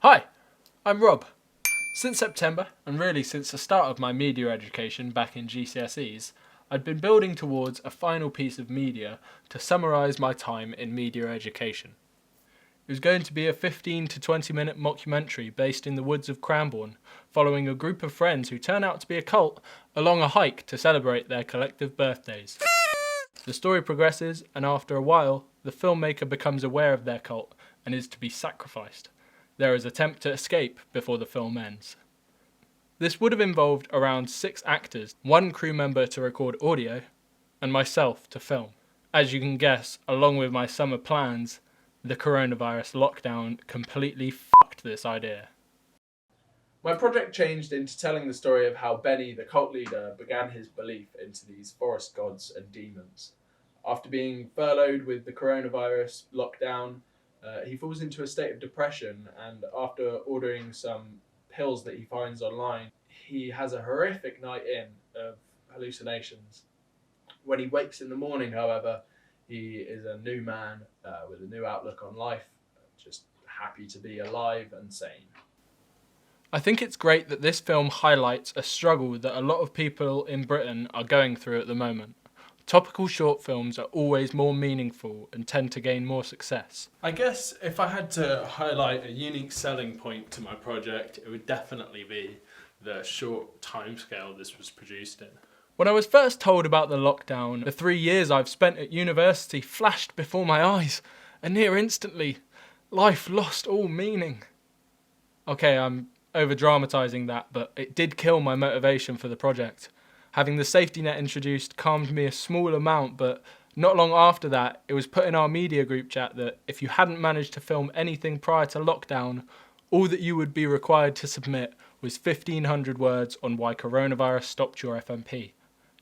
Hi, I'm Rob. Since September, and really since the start of my media education back in GCSEs, I'd been building towards a final piece of media to summarise my time in media education. It was going to be a 15 to 20 minute mockumentary based in the woods of Cranbourne, following a group of friends who turn out to be a cult along a hike to celebrate their collective birthdays. The story progresses, and after a while, the filmmaker becomes aware of their cult and is to be sacrificed. There is an attempt to escape before the film ends. This would have involved around 6 actors, 1 crew member to record audio, and myself to film. As you can guess, along with my summer plans, the coronavirus lockdown completely fucked this idea. My project changed into telling the story of how Benny, the cult leader, began his belief into these forest gods and demons. After being furloughed with the coronavirus lockdown, he falls into a state of depression, and after ordering some pills that he finds online, he has a horrific night in of hallucinations. When he wakes in the morning, however, he is a new man with a new outlook on life, just happy to be alive and sane. I think it's great that this film highlights a struggle that a lot of people in Britain are going through at the moment. Topical short films are always more meaningful and tend to gain more success. I guess if I had to highlight a unique selling point to my project, it would definitely be the short timescale this was produced in. When I was first told about the lockdown, the 3 years I've spent at university flashed before my eyes, and near instantly, life lost all meaning. Okay, I'm over-dramatising that, but it did kill my motivation for the project. Having the safety net introduced calmed me a small amount, but not long after that, it was put in our media group chat that if you hadn't managed to film anything prior to lockdown, all that you would be required to submit was 1,500 words on why coronavirus stopped your FMP.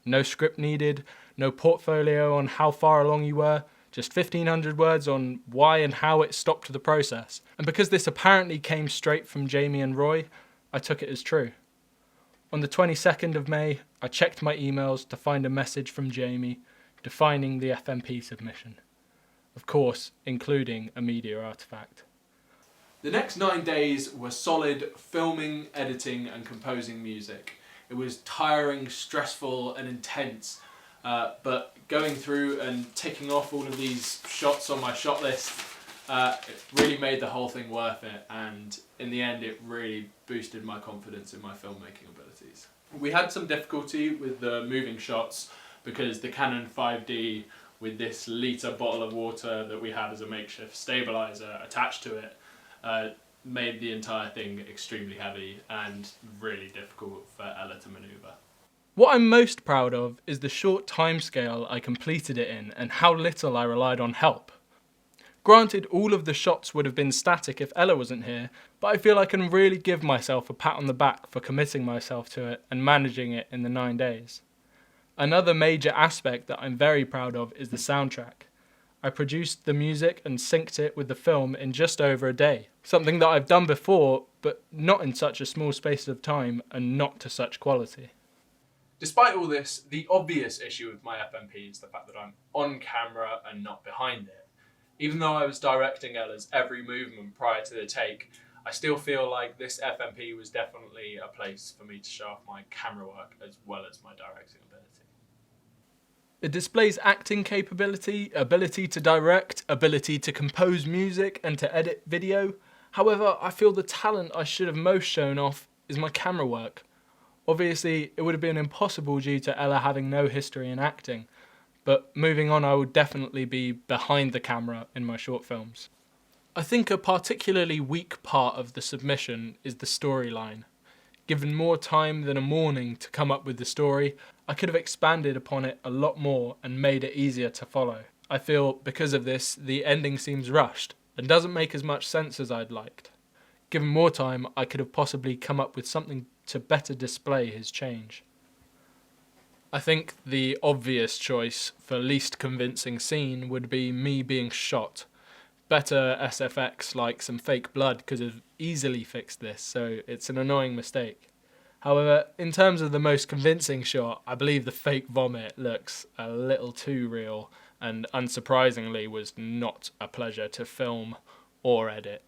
No script needed, no portfolio on how far along you were, just 1,500 words on why and how it stopped the process. And because this apparently came straight from Jamie and Roy, I took it as true. On the 22nd of May, I checked my emails to find a message from Jamie defining the FMP submission. Of course, including a media artifact. The next 9 days were solid filming, editing and composing music. It was tiring, stressful and intense, but going through and ticking off all of these shots on my shot list, it really made the whole thing worth it, and in the end it really boosted my confidence in my filmmaking abilities. We had some difficulty with the moving shots because the Canon 5D with this litre bottle of water that we had as a makeshift stabiliser attached to it made the entire thing extremely heavy and really difficult for Ella to manoeuvre. What I'm most proud of is the short timescale I completed it in and how little I relied on help. Granted, all of the shots would have been static if Ella wasn't here, but I feel I can really give myself a pat on the back for committing myself to it and managing it in the 9 days. Another major aspect that I'm very proud of is the soundtrack. I produced the music and synced it with the film in just over a day, something that I've done before, but not in such a small space of time and not to such quality. Despite all this, the obvious issue with my FMP is the fact that I'm on camera and not behind it. Even though I was directing Ella's every movement prior to the take, I still feel like this FMP was definitely a place for me to show off my camera work as well as my directing ability. It displays acting capability, ability to direct, ability to compose music and to edit video. However, I feel the talent I should have most shown off is my camera work. Obviously, it would have been impossible due to Ella having no history in acting, but moving on, I would definitely be behind the camera in my short films. I think a particularly weak part of the submission is the storyline. Given more time than a morning to come up with the story, I could have expanded upon it a lot more and made it easier to follow. I feel because of this, the ending seems rushed and doesn't make as much sense as I'd liked. Given more time, I could have possibly come up with something to better display his change. I think the obvious choice for least convincing scene would be me being shot. Better SFX like some fake blood could have easily fixed this, so it's an annoying mistake. However, in terms of the most convincing shot, I believe the fake vomit looks a little too real and unsurprisingly was not a pleasure to film or edit.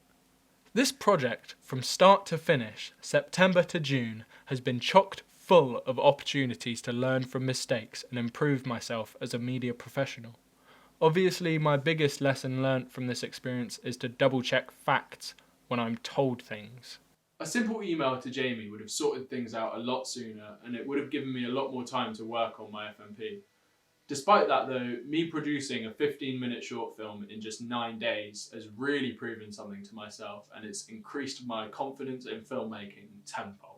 This project, from start to finish, September to June, has been chocked full of opportunities to learn from mistakes and improve myself as a media professional. Obviously, my biggest lesson learnt from this experience is to double check facts when I'm told things. A simple email to Jamie would have sorted things out a lot sooner, and it would have given me a lot more time to work on my FMP. Despite that though, me producing a 15-minute short film in just 9 days has really proven something to myself, and it's increased my confidence in filmmaking tenfold.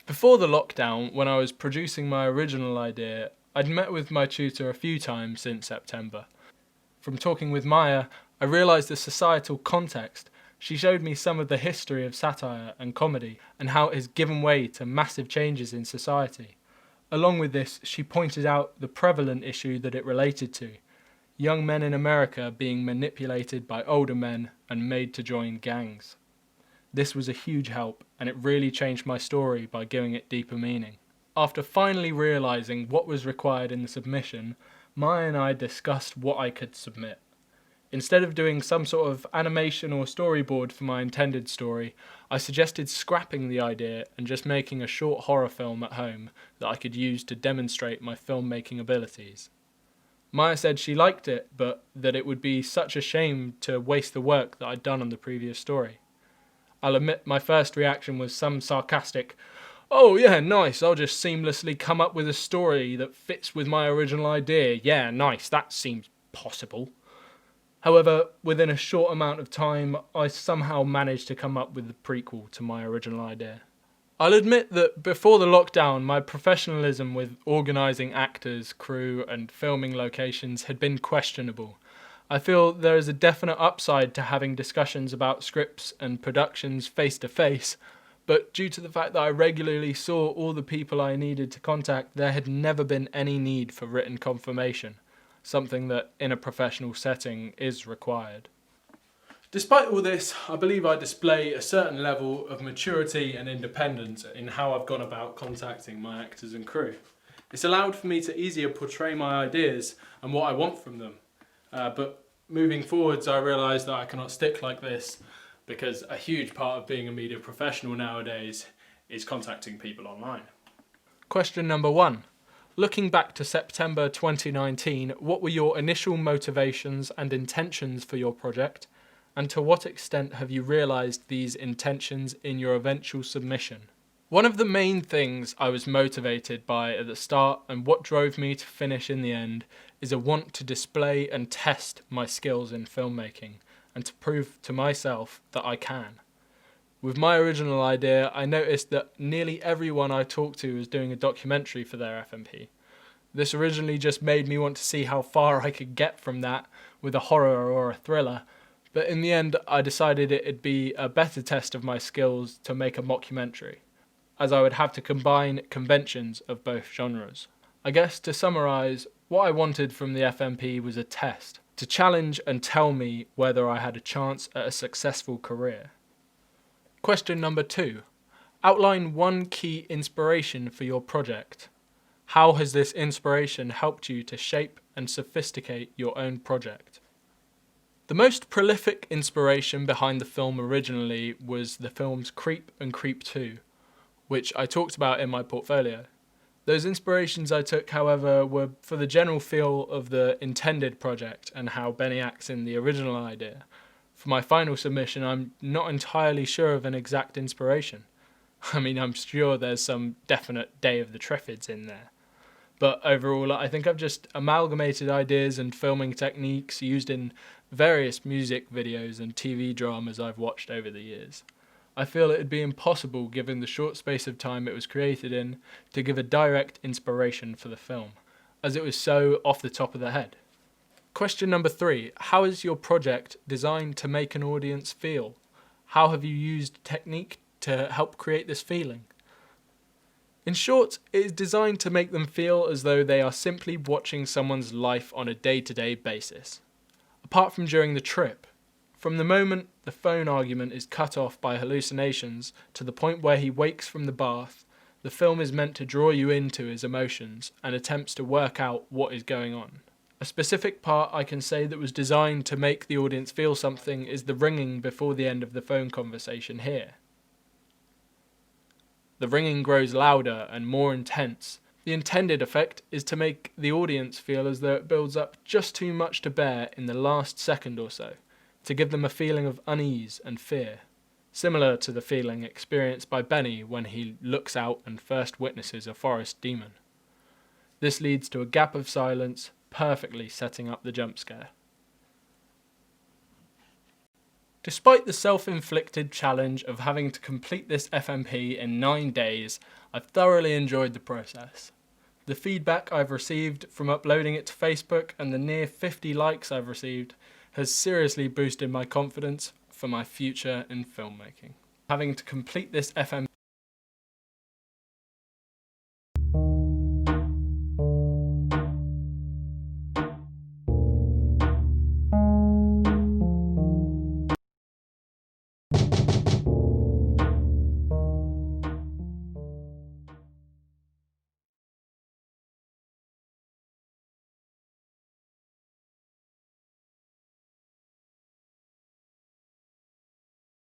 Before the lockdown, when I was producing my original idea, I'd met with my tutor a few times since September. From talking with Maya, I realised the societal context. She showed me some of the history of satire and comedy and how it has given way to massive changes in society. Along with this, she pointed out the prevalent issue that it related to: young men in America being manipulated by older men and made to join gangs. This was a huge help, and it really changed my story by giving it deeper meaning. After finally realising what was required in the submission, Maya and I discussed what I could submit. Instead of doing some sort of animation or storyboard for my intended story, I suggested scrapping the idea and just making a short horror film at home that I could use to demonstrate my filmmaking abilities. Maya said she liked it, but that it would be such a shame to waste the work that I'd done on the previous story. I'll admit my first reaction was some sarcastic, "Oh yeah, nice, I'll just seamlessly come up with a story that fits with my original idea. Yeah, nice, that seems possible." However, within a short amount of time, I somehow managed to come up with the prequel to my original idea. I'll admit that before the lockdown, my professionalism with organising actors, crew and filming locations had been questionable. I feel there is a definite upside to having discussions about scripts and productions face to face, but due to the fact that I regularly saw all the people I needed to contact, there had never been any need for written confirmation, something that in a professional setting is required. Despite all this, I believe I display a certain level of maturity and independence in how I've gone about contacting my actors and crew. It's allowed for me to easier portray my ideas and what I want from them. But moving forwards, I realise that I cannot stick like this, because a huge part of being a media professional nowadays is contacting people online. Question number 1. Looking back to September 2019, what were your initial motivations and intentions for your project, and to what extent have you realised these intentions in your eventual submission? One of the main things I was motivated by at the start, and what drove me to finish in the end, is a want to display and test my skills in filmmaking, and to prove to myself that I can. With my original idea, I noticed that nearly everyone I talked to was doing a documentary for their FMP. This originally just made me want to see how far I could get from that with a horror or a thriller, but in the end I decided it'd be a better test of my skills to make a mockumentary, as I would have to combine conventions of both genres. I guess to summarise, what I wanted from the FMP was a test, to challenge and tell me whether I had a chance at a successful career. Question number 2. Outline one key inspiration for your project. How has this inspiration helped you to shape and sophisticate your own project? The most prolific inspiration behind the film originally was the films Creep and Creep 2, which I talked about in my portfolio. Those inspirations I took, however, were for the general feel of the intended project and how Benny acts in the original idea. For my final submission, I'm not entirely sure of an exact inspiration. I mean, I'm sure there's some definite Day of the Triffids in there. But overall, I think I've just amalgamated ideas and filming techniques used in various music videos and TV dramas I've watched over the years. I feel it would be impossible, given the short space of time it was created in, to give a direct inspiration for the film, as it was so off the top of the head. Question number 3. How is your project designed to make an audience feel? How have you used technique to help create this feeling? In short, it is designed to make them feel as though they are simply watching someone's life on a day-to-day basis. Apart from during the trip, from the moment the phone argument is cut off by hallucinations to the point where he wakes from the bath, the film is meant to draw you into his emotions and attempts to work out what is going on. A specific part I can say that was designed to make the audience feel something is the ringing before the end of the phone conversation here. The ringing grows louder and more intense. The intended effect is to make the audience feel as though it builds up just too much to bear in the last second or so, to give them a feeling of unease and fear, similar to the feeling experienced by Benny when he looks out and first witnesses a forest demon. This leads to a gap of silence, perfectly setting up the jump scare. Despite the self-inflicted challenge of having to complete this FMP in 9 days, I've thoroughly enjoyed the process. The feedback I've received from uploading it to Facebook and the near 50 likes I've received has seriously boosted my confidence for my future in filmmaking. Having to complete this FMP